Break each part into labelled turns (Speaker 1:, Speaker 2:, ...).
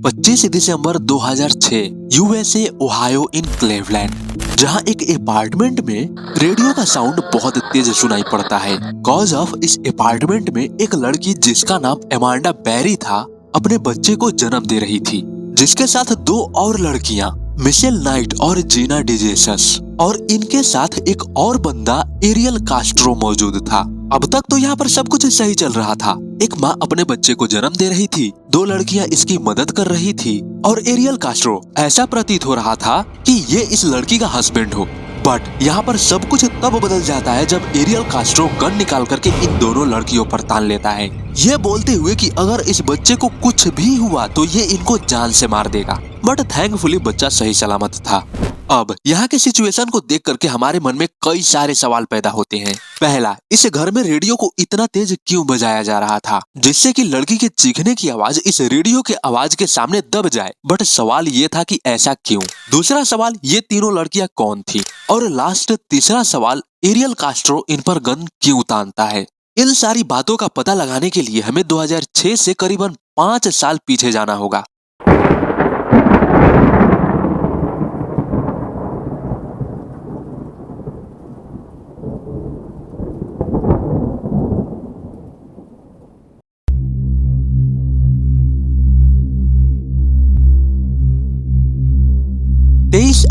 Speaker 1: 25 दिसंबर 2006 USA Ohio इन Cleveland, जहां एक apartment में रेडियो का साउंड बहुत तेज सुनाई पड़ता है। कॉज ऑफ इस अपार्टमेंट में एक लड़की जिसका नाम एमांडा बेरी था अपने बच्चे को जन्म दे रही थी, जिसके साथ दो और लड़कियां मिशेल नाइट और जीना डिजेसस, और इनके साथ एक और बंदा एरियल कास्ट्रो मौजूद था। अब तक तो यहाँ पर सब कुछ सही चल रहा था। एक माँ अपने बच्चे को जन्म दे रही थी, दो लड़कियां इसकी मदद कर रही थी, और एरियल कास्ट्रो ऐसा प्रतीत हो रहा था कि ये इस लड़की का हस्बैंड हो। बट यहाँ पर सब कुछ तब बदल जाता है जब एरियल कास्ट्रो गन निकाल करके इन दोनों लड़कियों पर तान लेता है, ये बोलते हुए कि अगर इस बच्चे को कुछ भी हुआ तो ये इनको जान से मार देगा। बट थैंकफुली बच्चा सही सलामत था। अब यहाँ के सिचुएशन को देख करके हमारे मन में कई सारे सवाल पैदा होते हैं। पहला, इस घर में रेडियो को इतना तेज क्यों बजाया जा रहा था जिससे कि लड़की के चीखने की आवाज इस रेडियो के आवाज के सामने दब जाए। बट सवाल ये था कि ऐसा क्यों। दूसरा सवाल, ये तीनों लड़कियां कौन थी। और लास्ट तीसरा सवाल, एरियल कास्ट्रो इन पर गन क्यों तानता है। इन सारी बातों का पता लगाने के लिए हमें 2006 से करीबन 5 साल पीछे जाना होगा।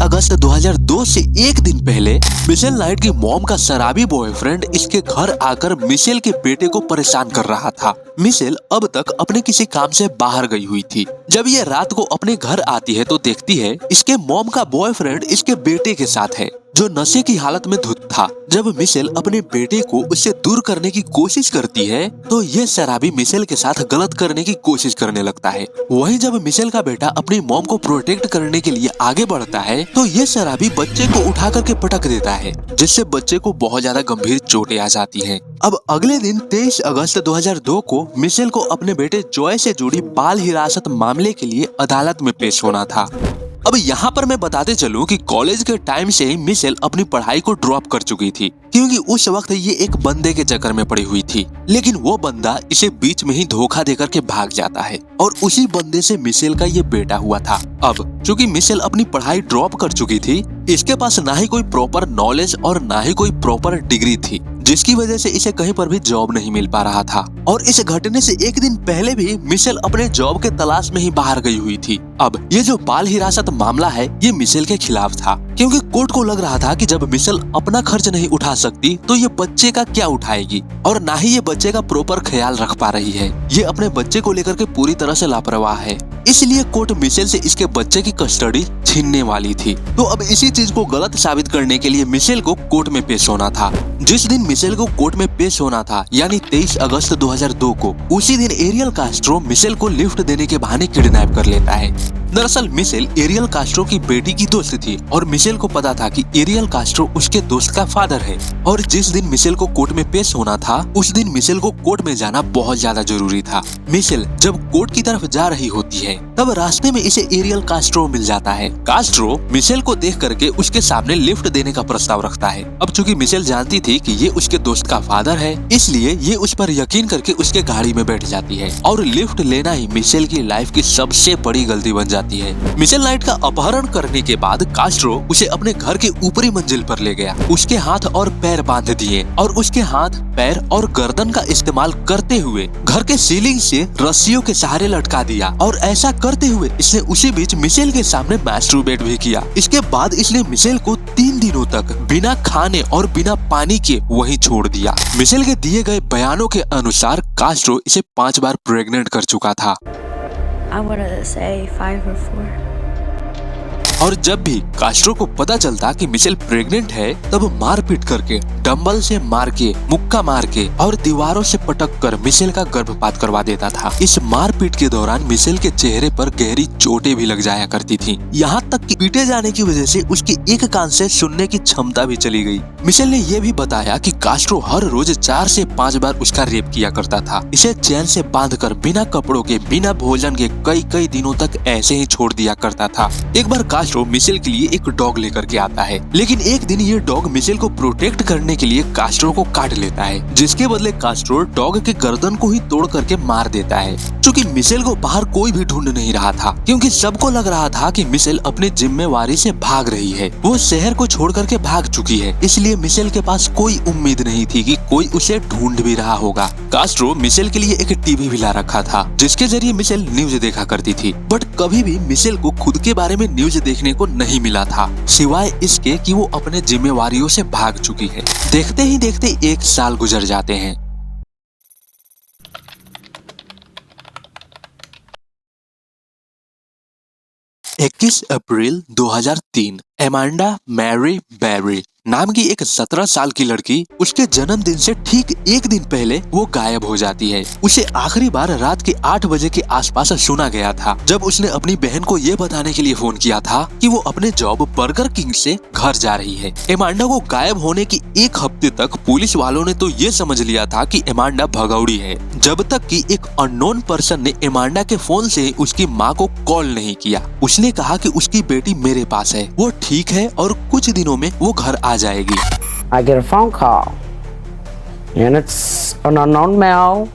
Speaker 1: अगस्त 2002 से एक दिन पहले मिशेल नाइट की मॉम का शराबी बॉयफ्रेंड इसके घर आकर मिशेल के बेटे को परेशान कर रहा था। मिशेल अब तक अपने किसी काम से बाहर गई हुई थी। जब ये रात को अपने घर आती है तो देखती है इसके मॉम का बॉयफ्रेंड इसके बेटे के साथ है, जो नशे की हालत में धुत था। जब मिशेल अपने बेटे को उससे दूर करने की कोशिश करती है तो ये शराबी मिशेल के साथ गलत करने की कोशिश करने लगता है। वहीं जब मिशेल का बेटा अपनी मॉम को प्रोटेक्ट करने के लिए आगे बढ़ता है तो ये शराबी बच्चे को उठा करके पटक देता है, जिससे बच्चे को बहुत ज्यादा गंभीर चोटें आ जाती हैं। अब अगले दिन 23 अगस्त 2002 को मिशेल को अपने बेटे जॉय से जुड़ी बाल हिरासत मामले के लिए अदालत में पेश होना था। अब यहाँ पर मैं बताते चलूं कि कॉलेज के टाइम से ही मिशेल अपनी पढ़ाई को ड्रॉप कर चुकी थी, क्योंकि उस वक्त ये एक बंदे के चक्कर में पड़ी हुई थी। लेकिन वो बंदा इसे बीच में ही धोखा देकर के भाग जाता है और उसी बंदे से मिशेल का ये बेटा हुआ था। अब चूंकि मिशेल अपनी पढ़ाई ड्रॉप कर चुकी थी, इसके पास ना ही कोई प्रॉपर नॉलेज और ना ही कोई प्रॉपर डिग्री थी, जिसकी वजह से इसे कहीं पर भी जॉब नहीं मिल पा रहा था। और इस घटने से एक दिन पहले भी मिशेल अपने जॉब के तलाश में ही बाहर गई हुई थी। अब ये जो बाल हिरासत मामला है ये मिशेल के खिलाफ था, क्योंकि कोर्ट को लग रहा था कि जब मिशेल अपना खर्च नहीं उठा सकती तो ये बच्चे का क्या उठाएगी, और ना ही ये बच्चे का प्रॉपर ख्याल रख पा रही है। ये अपने बच्चे को लेकर के पूरी तरह से लापरवाह है, इसलिए कोर्ट मिशेल से इसके बच्चे की कस्टडी छीनने वाली थी। तो अब इसी चीज को गलत साबित करने के लिए मिशेल को कोर्ट में पेश होना था। जिस दिन मिशेल को कोर्ट में पेश होना था, यानी 23 अगस्त 2002 को, उसी दिन एरियल कास्ट्रो मिशेल को लिफ्ट देने के बहाने किडनैप कर लेता है। दरअसल मिशेल एरियल कास्ट्रो की बेटी की दोस्त थी और मिशेल को पता था कि एरियल कास्ट्रो उसके दोस्त का फादर है। और जिस दिन मिशेल को कोर्ट में पेश होना था उस दिन मिशेल को कोर्ट में जाना बहुत ज्यादा जरूरी था। मिशेल जब कोर्ट की तरफ जा रही होती है तब रास्ते में इसे एरियल कास्ट्रो मिल जाता है। कास्ट्रो मिशेल को देख करके उसके सामने लिफ्ट देने का प्रस्ताव रखता है। अब चूंकि मिशेल जानती थी कि ये उसके दोस्त का फादर है, इसलिए ये उस पर यकीन करके उसके गाड़ी में बैठ जाती है, और लिफ्ट लेना ही मिशेल की लाइफ की सबसे बड़ी गलती बन जाती है। मिशेल नाइट का अपहरण करने के बाद कास्ट्रो उसे अपने घर के ऊपरी मंजिल पर ले गया, उसके हाथ और पैर बांध दिए और उसके हाथ, पैर और गर्दन का इस्तेमाल करते हुए घर के सीलिंग से रस्सियों के सहारे लटका दिया, और ऐसा करते हुए इसने उसी बीच मिशेल के सामने मैस्टरबेट भी किया। इसके बाद इसने मिशेल को 3 दिनों तक बिना खाने और बिना पानी के वहीं छोड़ दिया। मिशेल के दिए गए बयानों के अनुसार कास्ट्रो इसे 5 बार प्रेग्नेंट कर चुका था।
Speaker 2: I wanted to say 5 or 4.
Speaker 1: और जब भी कास्ट्रो को पता चलता कि मिशेल प्रेग्नेंट है तब मार पीट करके, डंबल से मार के, मुक्का मार के और दीवारों से पटक कर मिशेल का गर्भपात करवा देता था। इस मारपीट के दौरान मिशेल के चेहरे पर गहरी चोटें भी लग जाया करती थी, यहाँ तक कि पीटे जाने की वजह से उसकी एक कान से सुनने की क्षमता भी चली गई। मिशेल ने यह भी बताया कि कास्ट्रो हर रोज 4 से 5 बार उसका रेप किया करता था। इसे चैन से बांधकर बिना कपड़ों के, बिना भोजन के कई दिनों तक ऐसे ही छोड़ दिया करता था। एक बार कास्ट्रो मिशेल के लिए एक डॉग लेकर के आता है, लेकिन एक दिन ये डॉग मिशेल को प्रोटेक्ट करने के लिए कास्ट्रो को काट लेता है, जिसके बदले कास्ट्रो डॉग के गर्दन को ही तोड़ करके मार देता है। चूँकि मिशेल को बाहर कोई भी ढूंढ नहीं रहा था, क्योंकि सबको लग रहा था कि मिशेल अपनी जिम्मेवारी से भाग रही है, वो शहर को छोड़ करके भाग चुकी है, इसलिए मिशेल के पास कोई उम्मीद नहीं थी कि कोई उसे ढूंढ भी रहा होगा। कास्ट्रो मिशेल के लिए एक टीवी भी ला रखा था, जिसके जरिए मिशेल न्यूज देखा करती थी, बट कभी भी मिशेल को खुद के बारे में न्यूज देखने को नहीं मिला था, सिवाय इसके कि वो अपने जिम्मेवारियों से भाग चुकी है। देखते ही देखते 1 साल गुजर जाते हैं। 21 अप्रैल 2003 एमांडा मैरी बेरी नाम की एक 17 साल की लड़की उसके जन्मदिन से ठीक एक दिन पहले वो गायब हो जाती है। उसे आखिरी बार रात के 8 बजे के आसपास सुना गया था, जब उसने अपनी बहन को ये बताने के लिए फोन किया था कि वो अपने जॉब बर्गर किंग से घर जा रही है। एमांडा को गायब होने की 1 हफ्ते तक पुलिस वालों ने तो ये समझ लिया था कि एमांडा भगौड़ी है, जब तक कि एक अननोन पर्सन ने एमांडा के फोन से उसकी माँ को कॉल नहीं किया। उसने कहा कि उसकी बेटी मेरे पास है, वो ठीक है और कुछ दिनों में वो घर आ जाएगी।
Speaker 3: I get a phone call and it's an unknown male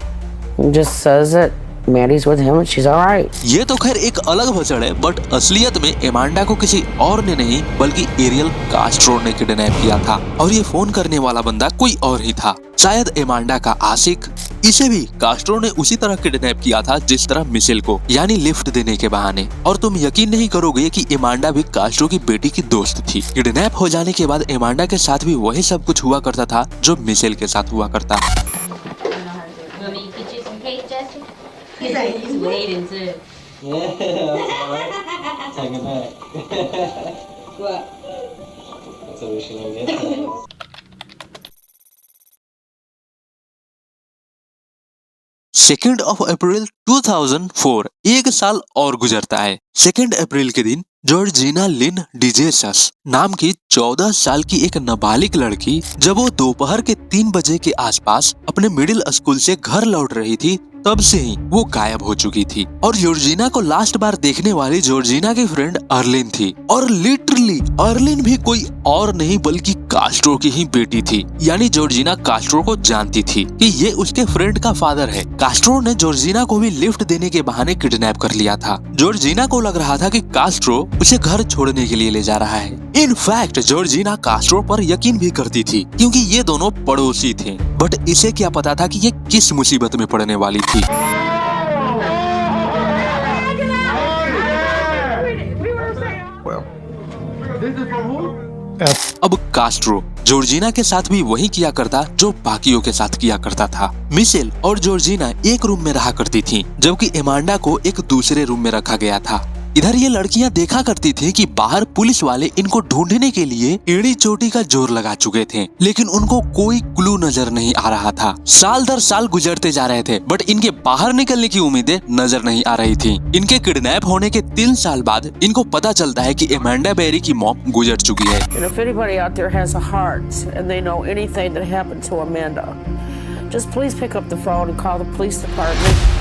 Speaker 3: who just says that Maddie's with him and she's all right.
Speaker 1: ये तो खैर एक अलग भसड़ है, बट असलियत में एमांडा को किसी और ने नहीं बल्कि एरियल कास्ट्रो ने किडनैप किया था, और ये फोन करने वाला बंदा कोई और ही था, शायद एमांडा का आशिक। इसे भी कास्ट्रो ने उसी तरह किडनैप किया था जिस तरह मिशेल को, यानी लिफ्ट देने के बहाने। और तुम यकीन नहीं करोगे कि एमांडा भी कास्ट्रो की बेटी की दोस्त थी। किडनैप हो जाने के बाद एमांडा के साथ भी वही सब कुछ हुआ करता था जो मिशेल के साथ हुआ करता।
Speaker 4: He's like, he's waiting too.
Speaker 5: Yeah, take it back.
Speaker 4: What?
Speaker 5: That's what we should have get.
Speaker 1: 2 अप्रैल 2004 1 साल और गुजरता है। 2 अप्रैल के दिन जॉर्जिना लिन डिजेसस नाम की 14 साल की एक नाबालिग लड़की जब वो दोपहर के 3 बजे के आसपास अपने मिडिल स्कूल से घर लौट रही थी, तब से ही वो गायब हो चुकी थी। और जॉर्जिना को लास्ट बार देखने वाली जॉर्जिना की फ्रेंड अर्लिन थी, और लिटरली अर्लिन भी कोई और नहीं बल्कि कास्ट्रो की ही बेटी थी। यानी जॉर्जिना कास्ट्रो को जानती थी कि ये उसके फ्रेंड का फादर है। कास्ट्रो ने जॉर्जिना को भी लिफ्ट देने के बहाने किडनैप कर लिया था। जॉर्जिना को लग रहा था कि कास्ट्रो उसे घर छोड़ने के लिए ले जा रहा है। इनफैक्ट जॉर्जिना कास्ट्रो पर यकीन भी करती थी, क्योंकि ये दोनों पड़ोसी थे। बट इसे क्या पता था कि ये किस मुसीबत में पड़ने वाली थी। अब कास्ट्रो जॉर्जिना के साथ भी वही किया करता जो बाकियों के साथ किया करता था। मिशेल और जॉर्जिना एक रूम में रहा करती थीं, जबकि एमांडा को एक दूसरे रूम में रखा गया था। इधर ये लड़कियां देखा करती थी कि बाहर पुलिस वाले इनको ढूंढने के लिए एड़ी चोटी का जोर लगा चुके थे, लेकिन उनको कोई क्लू नजर नहीं आ रहा था। साल दर साल गुजरते जा रहे थे, बट इनके बाहर निकलने की उम्मीदें नजर नहीं आ रही थी। इनके किडनैप होने के 3 साल बाद इनको पता चलता है कि एमांडा बेरी की मॉम गुजर चुकी है।
Speaker 3: And if anybody out there has a heart and they know anything that happened to Amanda, just please pick up the phone and call the police department.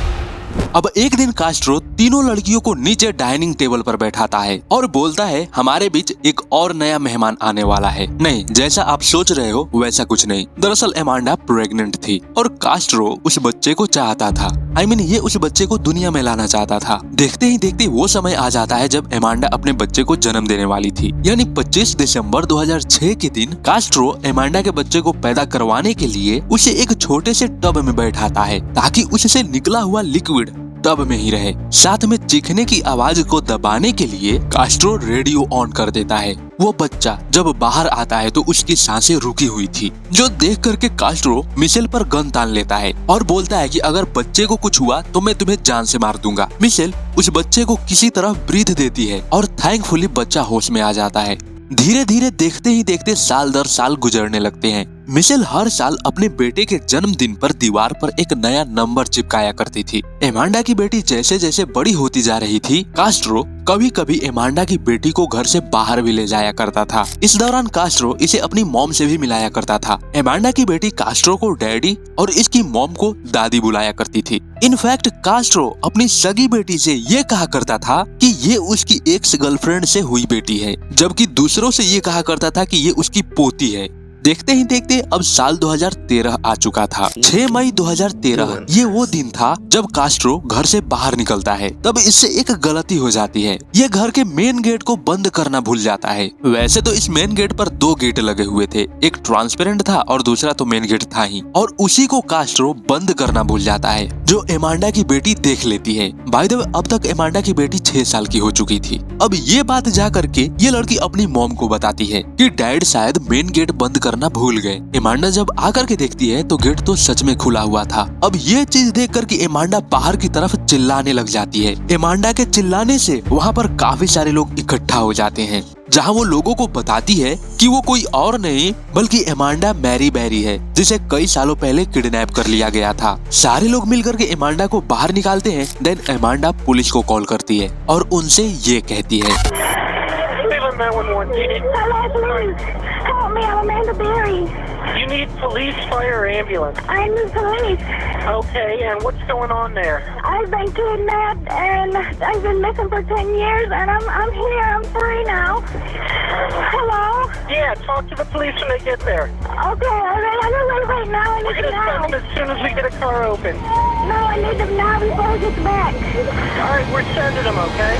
Speaker 1: अब एक दिन कास्ट्रो तीनों लड़कियों को नीचे डाइनिंग टेबल पर बैठाता है और बोलता है, हमारे बीच एक और नया मेहमान आने वाला है। नहीं, जैसा आप सोच रहे हो वैसा कुछ नहीं। दरअसल एमांडा प्रेग्नेंट थी और कास्ट्रो उस बच्चे को चाहता था। ये उस बच्चे को दुनिया में लाना चाहता था। देखते ही देखते वो समय आ जाता है जब एमांडा अपने बच्चे को जन्म देने वाली थी। यानी 25 दिसंबर 2006 के दिन कास्ट्रो एमांडा के बच्चे को पैदा करवाने के लिए उसे एक छोटे से टब में बैठाता है, ताकि उससे निकला हुआ लिक्विड टब में ही रहे। साथ में चीखने की आवाज को दबाने के लिए कास्ट्रो रेडियो ऑन कर देता है। वो बच्चा जब बाहर आता है तो उसकी सांसें रुकी हुई थी, जो देख करके कास्ट्रो मिशेल पर गन तान लेता है और बोलता है कि अगर बच्चे को कुछ हुआ तो मैं तुम्हें जान से मार दूंगा। मिशेल उस बच्चे को किसी तरह ब्रीथ देती है और थैंकफुली बच्चा होश में आ जाता है। धीरे धीरे देखते ही देखते साल दर साल गुजरने लगते हैं। मिशेल हर साल अपने बेटे के जन्मदिन पर दीवार पर एक नया नंबर चिपकाया करती थी। एमांडा की बेटी जैसे जैसे बड़ी होती जा रही थी, कास्ट्रो कभी कभी एमांडा की बेटी को घर से बाहर भी ले जाया करता था। इस दौरान कास्ट्रो इसे अपनी मॉम से भी मिलाया करता था। एमांडा की बेटी कास्ट्रो को डैडी और इसकी मॉम को दादी बुलाया करती थी। इनफैक्ट कास्ट्रो अपनी सगी बेटी से ये कहा करता था कि ये उसकी एक्स गर्लफ्रेंड से हुई बेटी है, जबकि दूसरों से ये कहा करता था कि ये उसकी पोती है। देखते ही देखते अब साल 2013 आ चुका था। 6 मई 2013 ये वो दिन था जब कास्ट्रो घर से बाहर निकलता है। तब इससे एक गलती हो जाती है, ये घर के मेन गेट को बंद करना भूल जाता है। वैसे तो इस मेन गेट पर 2 गेट लगे हुए थे, एक ट्रांसपेरेंट था और दूसरा तो मेन गेट था ही, और उसी को कास्ट्रो बंद करना भूल जाता है, जो एमांडा की बेटी देख लेती है। बाय द वे अब तक एमांडा की बेटी 6 साल की हो चुकी थी। अब ये बात जा करके ये लड़की अपनी मॉम को बताती है कि डैड शायद मेन गेट बंद करना भूल गए। एमांडा जब आकर के देखती है तो गेट तो सच में खुला हुआ था। अब ये चीज देख करके एमांडा बाहर की तरफ चिल्लाने लग जाती है। एमांडा के चिल्लाने से वहाँ पर काफी सारे लोग इकट्ठा हो जाते हैं, जहाँ वो लोगों को बताती है कि वो कोई और नहीं बल्कि एमांडा मैरी बेरी है, जिसे कई सालों पहले किडनैप कर लिया गया था। सारे लोग मिलकर के एमांडा को बाहर निकालते हैं। देन एमांडा पुलिस को कॉल करती है और उनसे ये कहती है,
Speaker 6: Help me, I'm Amanda Berry.
Speaker 7: You need police, fire, or ambulance.
Speaker 6: I need police.
Speaker 7: Okay, and what's going on there?
Speaker 6: I've been kidnapped and I've been missing for 10 years and I'm here, I'm free now. Hello?
Speaker 7: Yeah, talk to the police when they get there.
Speaker 6: Okay, I'm gonna wait now, I
Speaker 7: We're
Speaker 6: need
Speaker 7: gonna
Speaker 6: them
Speaker 7: send them
Speaker 6: now.
Speaker 7: as soon as we get a car open.
Speaker 6: No, I need them now before it gets back.
Speaker 7: All right, we're sending them, okay?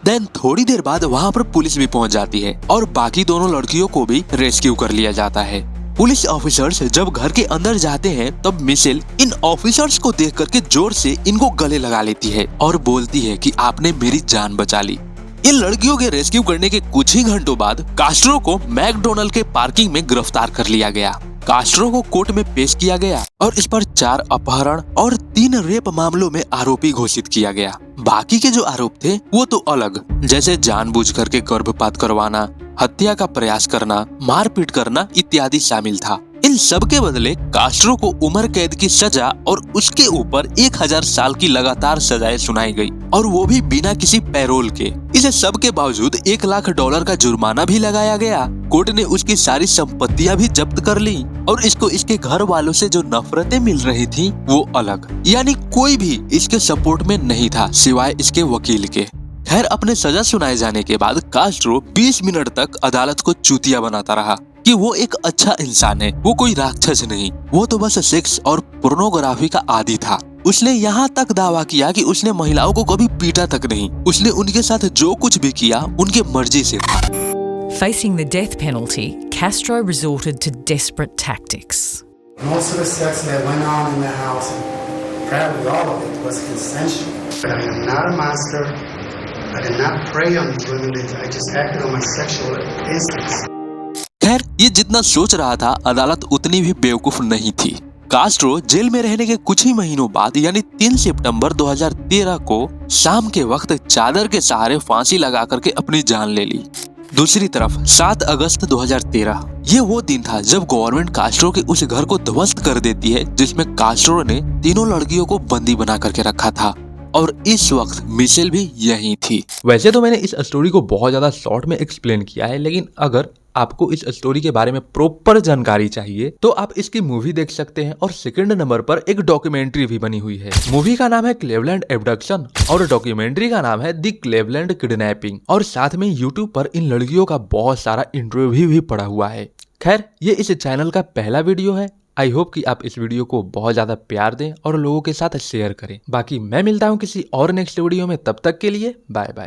Speaker 1: Then थोड़ी देर बाद वहाँ पर police भी पहुँच जाती है और बाकी दोनों लड़कियों को भी रेस्क्यू कर लिया जाता है। पुलिस ऑफिसर्स जब घर के अंदर जाते हैं तब मिशेल इन ऑफिसर्स को देख करके जोर से इनको गले लगा लेती है और बोलती है कि आपने मेरी जान बचा ली। इन लड़कियों के रेस्क्यू करने के कुछ ही घंटों बाद कास्ट्रो को मैकडोनल्ड के पार्किंग में गिरफ्तार कर लिया गया। कास्ट्रो को कोर्ट में पेश किया गया और इस पर 4 अपहरण और 3 रेप मामलों में आरोपी घोषित किया गया। बाकी के जो आरोप थे वो तो अलग, जैसे जानबूझ करके गर्भपात करवाना, हत्या का प्रयास करना, मारपीट करना इत्यादि शामिल था। इन सब के बदले कास्ट्रो को उम्र कैद की सजा और उसके ऊपर 1000 साल की लगातार सजाएं सुनाई गई, और वो भी बिना किसी पैरोल के। इसे सब के बावजूद $1 लाख का जुर्माना भी लगाया गया। कोर्ट ने उसकी सारी संपत्तियां भी जब्त कर ली और इसको इसके घर वालों से जो नफरतें मिल रही थी वो अलग, यानी कोई भी इसके सपोर्ट में नहीं था सिवाय इसके वकील के। खैर, अपने सजा सुनाए जाने के बाद कास्ट्रो 20 मिनट तक अदालत को चूतिया बनाता रहा कि वो एक अच्छा इंसान है, वो कोई राक्षस नहीं, वो तो बस सेक्स और पोर्नोग्राफी का आदी था। उसने यहाँ तक दावा किया कि उसने महिलाओं को कभी पीटा तक नहीं, उसने उनके साथ जो कुछ भी किया उनके मर्जी से था।
Speaker 8: Facing the death penalty, Castro resorted to desperate tactics.
Speaker 9: Most of the sex that went on in the house, probably all of it, was consensual. But I am not a monster. I did not prey on these women. I just acted on my sexual instincts.
Speaker 1: खैर, ये जितना सोच रहा था अदालत उतनी भी बेवकूफ नहीं थी। कास्ट्रो जेल में रहने के कुछ ही महीनों बाद यानी 3 सितंबर 2013 को शाम के वक्त चादर के सहारे फांसी लगा करके अपनी जान ले ली। दूसरी तरफ 7 अगस्त 2013 ये वो दिन था जब गवर्नमेंट कास्ट्रो के उस घर को ध्वस्त कर देती है जिसमें कास्ट्रो ने तीनों लड़कियों को बंदी बना करके रखा था, और इस वक्त मिशेल भी यहीं थी। वैसे तो मैंने इस स्टोरी को बहुत ज्यादा शॉर्ट में एक्सप्लेन किया है, लेकिन अगर आपको इस स्टोरी के बारे में प्रॉपर जानकारी चाहिए तो आप इसकी मूवी देख सकते हैं। और सेकंड नंबर पर एक डॉक्यूमेंट्री भी बनी हुई है। मूवी का नाम है क्लेवलैंड एब्डक्शन और डॉक्यूमेंट्री का नाम है द क्लेवलैंड किडनैपिंग, और साथ में यूट्यूब पर इन लड़कियों का बहुत सारा इंटरव्यू भी पड़ा हुआ है। खैर, ये इस चैनल का पहला वीडियो है। आई होप कि आप इस वीडियो को बहुत ज्यादा प्यार दें और लोगों के साथ शेयर करें। बाकी मैं मिलता हूँ किसी और नेक्स्ट वीडियो में, तब तक के लिए बाय बाय।